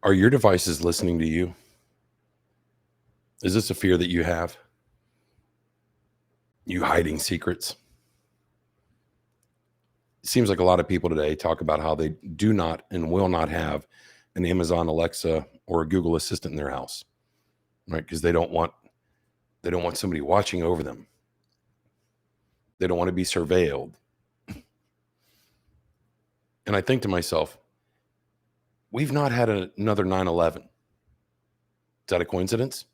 Are your devices listening to you? Is this a fear that you have? You hiding secrets? It seems like a lot of people today talk about how they do not and will not have an Amazon Alexa or a Google Assistant in their house, right? Because they don't want somebody watching over them. They don't want to be surveilled. And I think to myself, we've not had another 9/11. Is that a coincidence?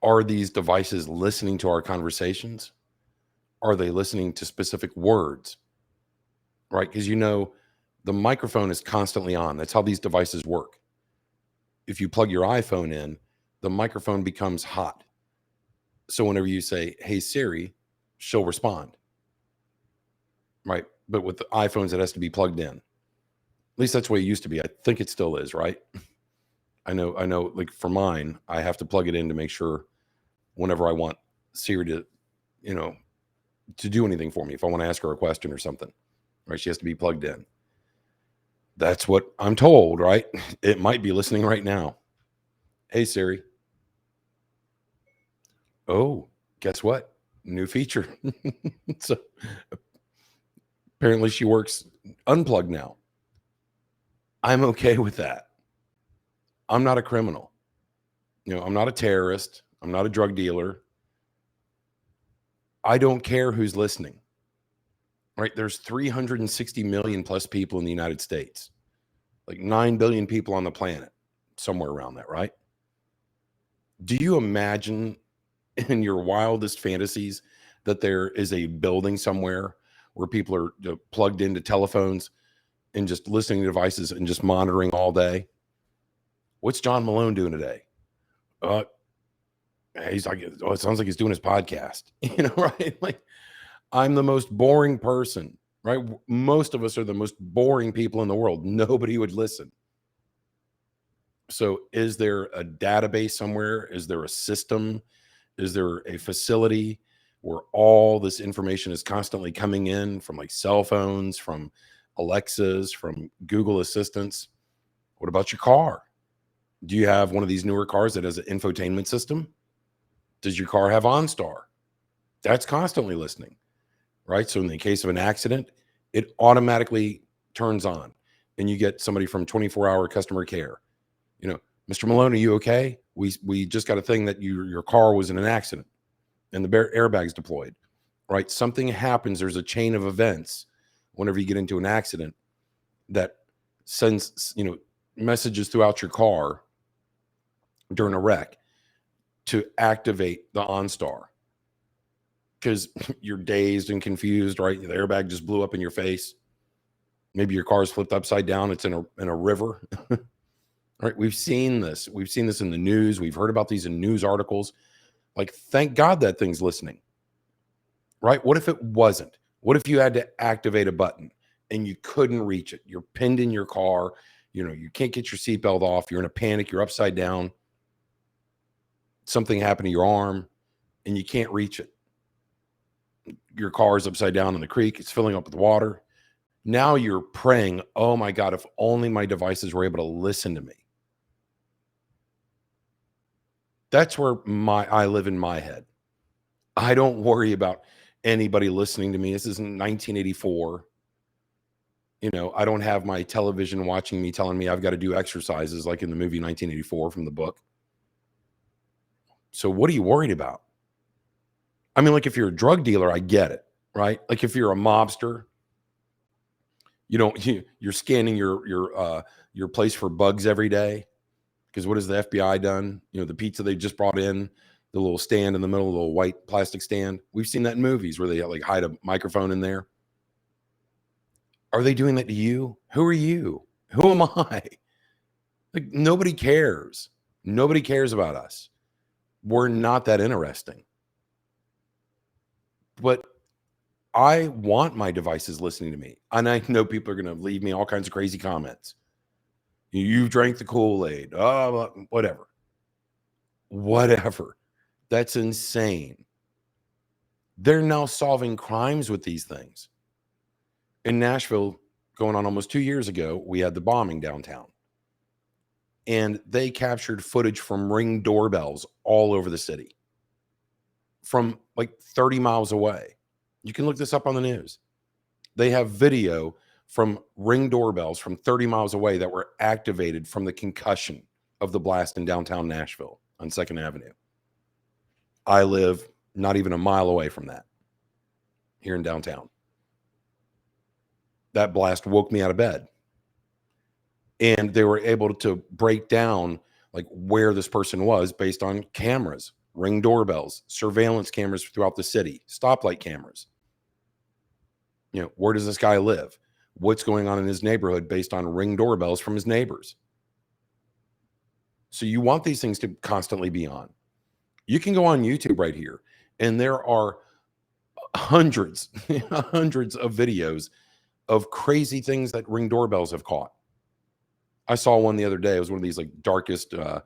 Are these devices listening to our conversations? Are they listening to specific words? Right? Because the microphone is constantly on. That's how these devices work. If you plug your iPhone in, the microphone becomes hot. So whenever you say, "Hey Siri," she'll respond. Right? But with the iPhones, it has to be plugged in. At least that's the way it used to be. I think it still is, right? I know, like for mine, I have to plug it in to make sure whenever I want Siri you know, to do anything for me, if I want to ask her a question or something, right? She has to be plugged in. That's what I'm told, right? It might be listening right now. Hey Siri. Oh, guess what? New feature. So apparently she works unplugged now. I'm okay with that. I'm not a criminal. I'm not a terrorist. I'm not a drug dealer. I don't care who's listening. Right? There's 360 million plus people in the United States. Like 9 billion people on the planet, somewhere around that, right? Do you imagine in your wildest fantasies that there is a building somewhere where people are plugged into telephones and just listening to devices and just monitoring all day? What's John Malone doing today? Uh, he's like, oh, it sounds like he's doing his podcast, right? Like, I'm the most boring person, right? Most of us are the most boring people in the world. Nobody would listen. So, is there a database somewhere? Is there a system? Is there a facility where all this information is constantly coming in from like cell phones, from Alexas, from Google Assistants? What about your car? Do you have one of these newer cars that has an infotainment system? Does your car have OnStar? That's constantly listening, right? So in the case of an accident, it automatically turns on and you get somebody from 24-hour customer care. Mr. Malone, are you okay? We just got a thing that your car was in an accident and the airbags deployed, right? Something happens. There's a chain of events whenever you get into an accident that sends, messages throughout your car during a wreck to activate the OnStar because you're dazed and confused, right? The airbag just blew up in your face. Maybe your car's flipped upside down. It's in a river. All right. We've seen this. We've seen this in the news. We've heard about these in news articles. Like, thank God that thing's listening, right? What if it wasn't? What if you had to activate a button and you couldn't reach it? You're pinned in your car. You can't get your seatbelt off. You're in a panic. You're upside down. Something happened to your arm and you can't reach it. Your car is upside down in the creek. It's filling up with water. Now you're praying, oh my God, if only my devices were able to listen to me. That's where I live in my head. I don't worry about anybody listening to me. This isn't 1984. I don't have my television watching me telling me I've got to do exercises like in the movie 1984 from the book. So what are you worried about? I mean, like if you're a drug dealer, I get it, right? Like if you're a mobster, you're scanning your place for bugs every day. Because what has the FBI done? The pizza they just brought in, the little stand in the middle, the little white plastic stand. We've seen that in movies where they like hide a microphone in there. Are they doing that to you? Who are you? Who am I? Like nobody cares. Nobody cares about us. We're not that interesting. But I want my devices listening to me. And I know people are going to leave me all kinds of crazy comments. You drank the Kool-Aid. Oh, whatever. Whatever. That's insane. They're now solving crimes with these things. In Nashville, going on almost 2 years ago, we had the bombing downtown. And they captured footage from Ring doorbells all over the city from like 30 miles away. You can look this up on the news. They have video from Ring doorbells from 30 miles away that were activated from the concussion of the blast in downtown Nashville on 2nd Avenue. I live not even a mile away from that here in downtown. That blast woke me out of bed. And they were able to break down like where this person was based on cameras, Ring doorbells, surveillance cameras throughout the city, stoplight cameras. You know, where does this guy live? What's going on in his neighborhood based on Ring doorbells from his neighbors? So you want these things to constantly be on. You can go on YouTube right here, and there are hundreds, hundreds of videos of crazy things that Ring doorbells have caught. I saw one the other day. It was one of these like the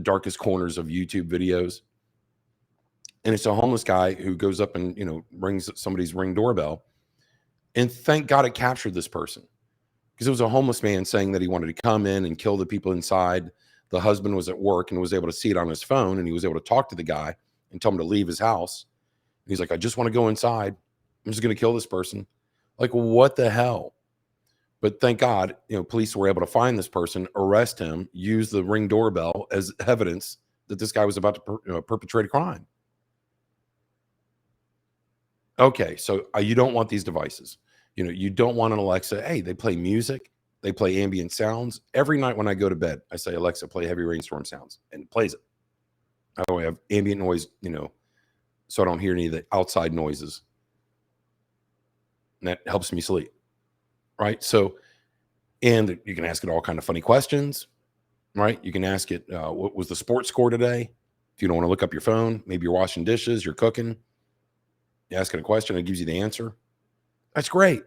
darkest corners of YouTube videos. And it's a homeless guy who goes up and, rings somebody's Ring doorbell. And thank God it captured this person, because it was a homeless man saying that he wanted to come in and kill the people inside. The husband was at work and was able to see it on his phone, and he was able to talk to the guy and tell him to leave his house. And he's like, I just want to go inside. I'm just going to kill this person. Like, what the hell? But thank God, police were able to find this person, arrest him, use the Ring doorbell as evidence that this guy was about to perpetrate a crime. Okay, so you don't want these devices. You don't want an Alexa. Hey, they play music. They play ambient sounds. Every night when I go to bed, I say, Alexa, play heavy rainstorm sounds, and it plays it. I have ambient noise, so I don't hear any of the outside noises. And that helps me sleep. Right. So, and you can ask it all kind of funny questions, right? You can ask it, what was the sports score today? If you don't want to look up your phone, maybe you're washing dishes, you're cooking, you ask it a question, it gives you the answer. That's great.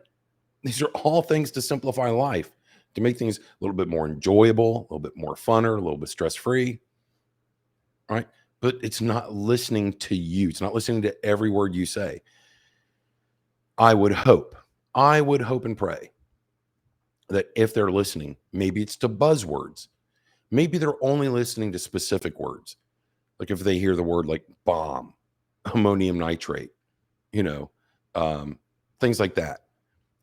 These are all things to simplify life, to make things a little bit more enjoyable, a little bit more funner, a little bit stress-free, right? But it's not listening to you. It's not listening to every word you say. I would hope and pray that if they're listening, maybe it's to buzzwords. Maybe they're only listening to specific words. Like if they hear the word like bomb, ammonium nitrate, things like that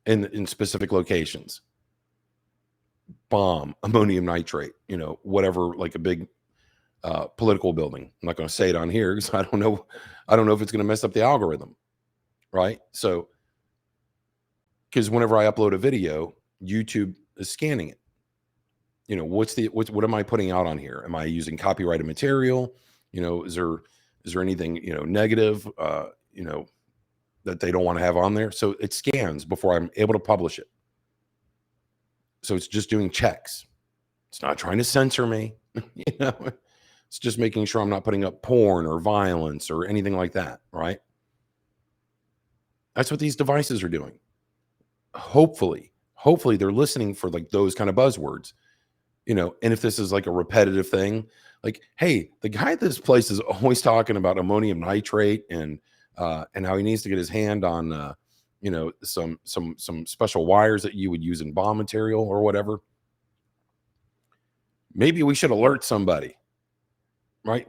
in specific locations. Bomb, ammonium nitrate, whatever, like a big political building. I'm not going to say it on here because I don't know if it's going to mess up the algorithm. Right. So, because whenever I upload a video, YouTube is scanning it. What am I putting out on here? Am I using copyrighted material? Is there anything, negative, that they don't want to have on there? So it scans before I'm able to publish it. So it's just doing checks. It's not trying to censor me. It's just making sure I'm not putting up porn or violence or anything like that. Right. That's what these devices are doing. Hopefully they're listening for like those kind of buzzwords, and if this is like a repetitive thing, like, hey, the guy at this place is always talking about ammonium nitrate and how he needs to get his hand on, some special wires that you would use in bomb material or whatever. Maybe we should alert somebody, right?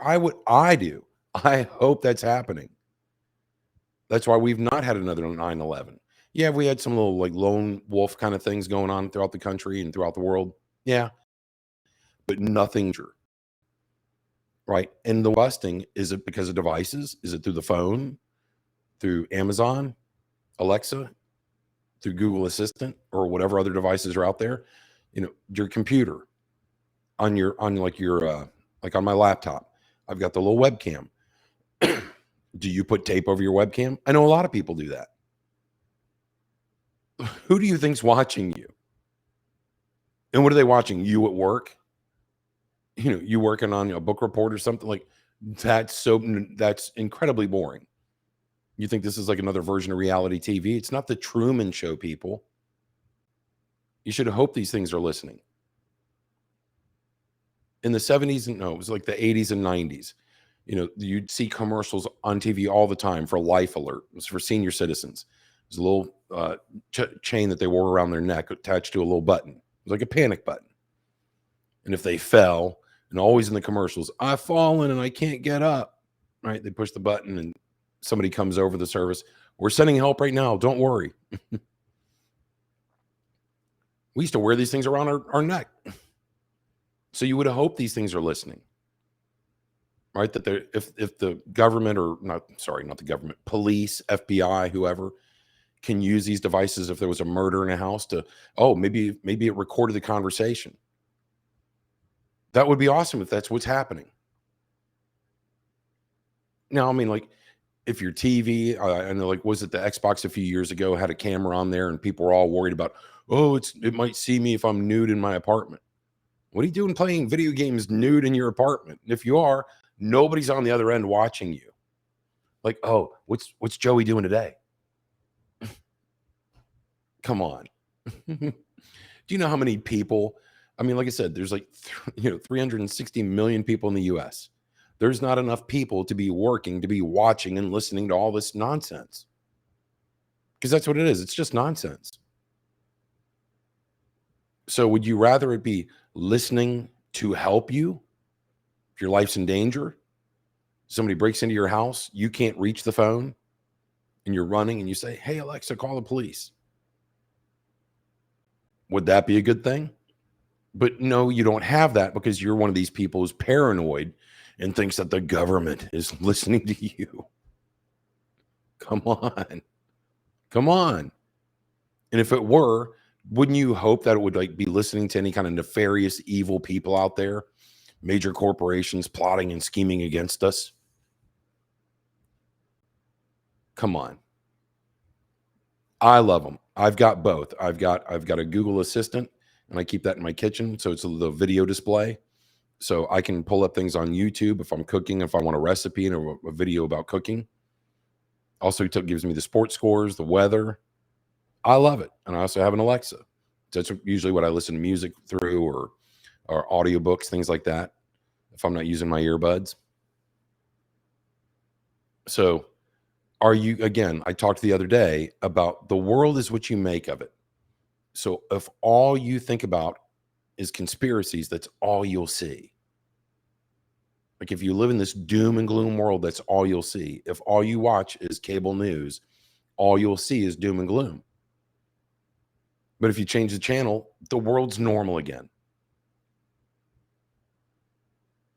I hope that's happening. That's why we've not had another 9/11. Yeah, we had some little like lone wolf kind of things going on throughout the country and throughout the world. Yeah, but nothing true. Right. And the busting, is it because of devices? Is it through the phone, through Amazon, Alexa, through Google Assistant, or whatever other devices are out there? Your computer, on like on my laptop, I've got the little webcam. Do you put tape over your webcam? I know a lot of people do that. Who do you think's watching you? And what are they watching? You at work? You working on a book report or something like that's incredibly boring. You think this is like another version of reality TV? It's not the Truman Show, people. You should hope these things are listening. In the 70s, it was like the 80s and 90s. You'd see commercials on TV all the time for Life Alert. It was for senior citizens. It was a little uh, chain that they wore around their neck attached to a little button. It was like a panic button. And if they fell, and always in the commercials, I've fallen and I can't get up, right? They push the button and somebody comes over the service. We're sending help right now. Don't worry. We used to wear these things around our neck. So you would hope these things are listening, right? That they're, if the government or not the government, police, FBI, whoever can use these devices, if there was a murder in a house to, oh, maybe it recorded the conversation. That would be awesome if that's what's happening. Now, I mean, like, if your TV, I know, like, was it the Xbox a few years ago had a camera on there and people were all worried about, oh, it might see me if I'm nude in my apartment. What are you doing playing video games nude in your apartment? And if you are, nobody's on the other end watching you. Like, oh, what's Joey doing today? Come on. Do you know how many people? I mean, like I said, there's like 360 million people in the US. There's not enough people to be working, to be watching and listening to all this nonsense. Because that's what it is. It's just nonsense. So would you rather it be listening to help you if your life's in danger? Somebody breaks into your house, you can't reach the phone, and you're running and you say, hey, Alexa, call the police. Would that be a good thing? But no, you don't have that because you're one of these people who's paranoid and thinks that the government is listening to you. Come on. Come on. And if it were, wouldn't you hope that it would like be listening to any kind of nefarious, evil people out there, major corporations plotting and scheming against us? Come on. I love them. I've got both. I've got a Google Assistant, and I keep that in my kitchen, so it's the video display. So I can pull up things on YouTube if I'm cooking, if I want a recipe and a video about cooking. Also, it gives me the sports scores, the weather. I love it. And I also have an Alexa. That's usually what I listen to music through or audiobooks, things like that, if I'm not using my earbuds. So again, I talked the other day about the world is what you make of it. So if all you think about is conspiracies, that's all you'll see. Like if you live in this doom and gloom world, that's all you'll see. If all you watch is cable news, all you'll see is doom and gloom. But if you change the channel, the world's normal again.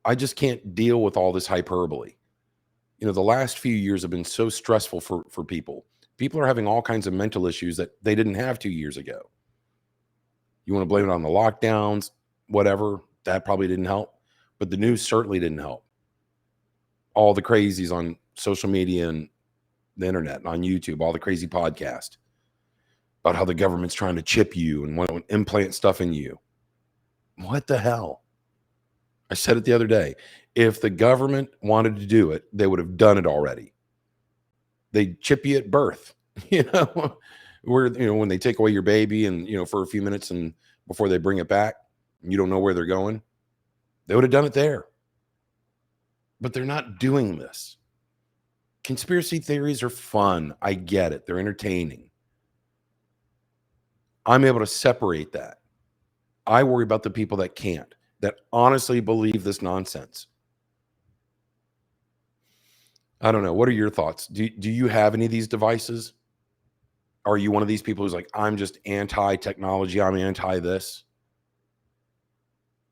I just can't deal with all this hyperbole. The last few years have been so stressful for people. People are having all kinds of mental issues that they didn't have 2 years ago. You want to blame it on the lockdowns, whatever. That probably didn't help. But the news certainly didn't help. All the crazies on social media and the internet and on YouTube, all the crazy podcasts about how the government's trying to chip you and want to implant stuff in you. What the hell? I said it the other day. If the government wanted to do it, they would have done it already. They'd chip you at birth, where, when they take away your baby and, for a few minutes and before they bring it back, and you don't know where they're going. They would have done it there. But they're not doing this. Conspiracy theories are fun. I get it. They're entertaining. I'm able to separate that. I worry about the people that can't, that honestly believe this nonsense. I don't know. What are your thoughts? Do you have any of these devices? Are you one of these people who's like, I'm just anti-technology, I'm anti this?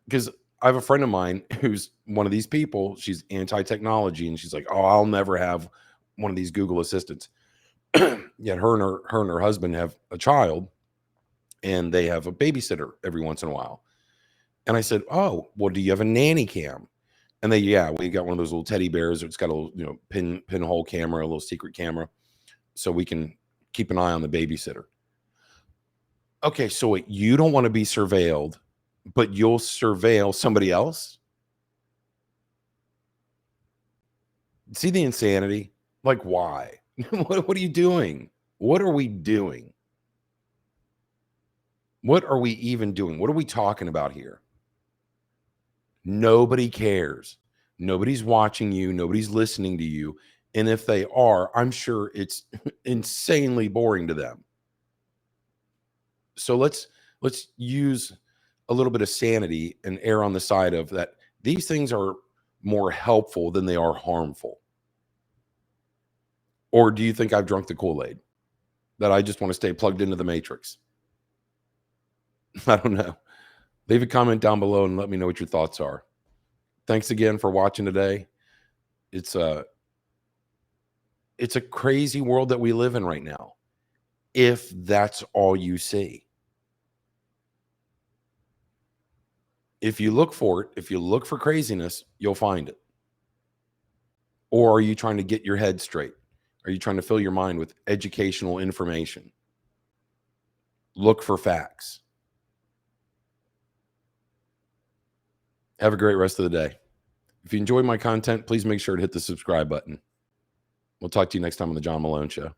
Because I have a friend of mine who's one of these people. She's anti-technology, and she's like, oh, I'll never have one of these Google Assistants. Yet her and her husband have a child, and they have a babysitter every once in a while. And I said, oh, well, do you have a nanny cam? And we got one of those little teddy bears. It's got a little, pinhole camera, a little secret camera, so we can keep an eye on the babysitter. Okay, so wait, you don't want to be surveilled, but you'll surveil somebody else? See the insanity? Like, why? What are you doing? What are we doing? What are we even doing? What are we talking about here? Nobody cares. Nobody's watching you. Nobody's listening to you. And if they are, I'm sure it's insanely boring to them. So let's use a little bit of sanity and err on the side of that these things are more helpful than they are harmful. Or do you think I've drunk the Kool-Aid? That I just want to stay plugged into the matrix? I don't know. Leave a comment down below and let me know what your thoughts are. Thanks again for watching today. It's a it's a crazy world that we live in right now. If that's all you see. If you look for it, if you look for craziness, you'll find it. Or are you trying to get your head straight? Are you trying to fill your mind with educational information? Look for facts. Have a great rest of the day. If you enjoy my content, please make sure to hit the subscribe button. We'll talk to you next time on The John Malone Show.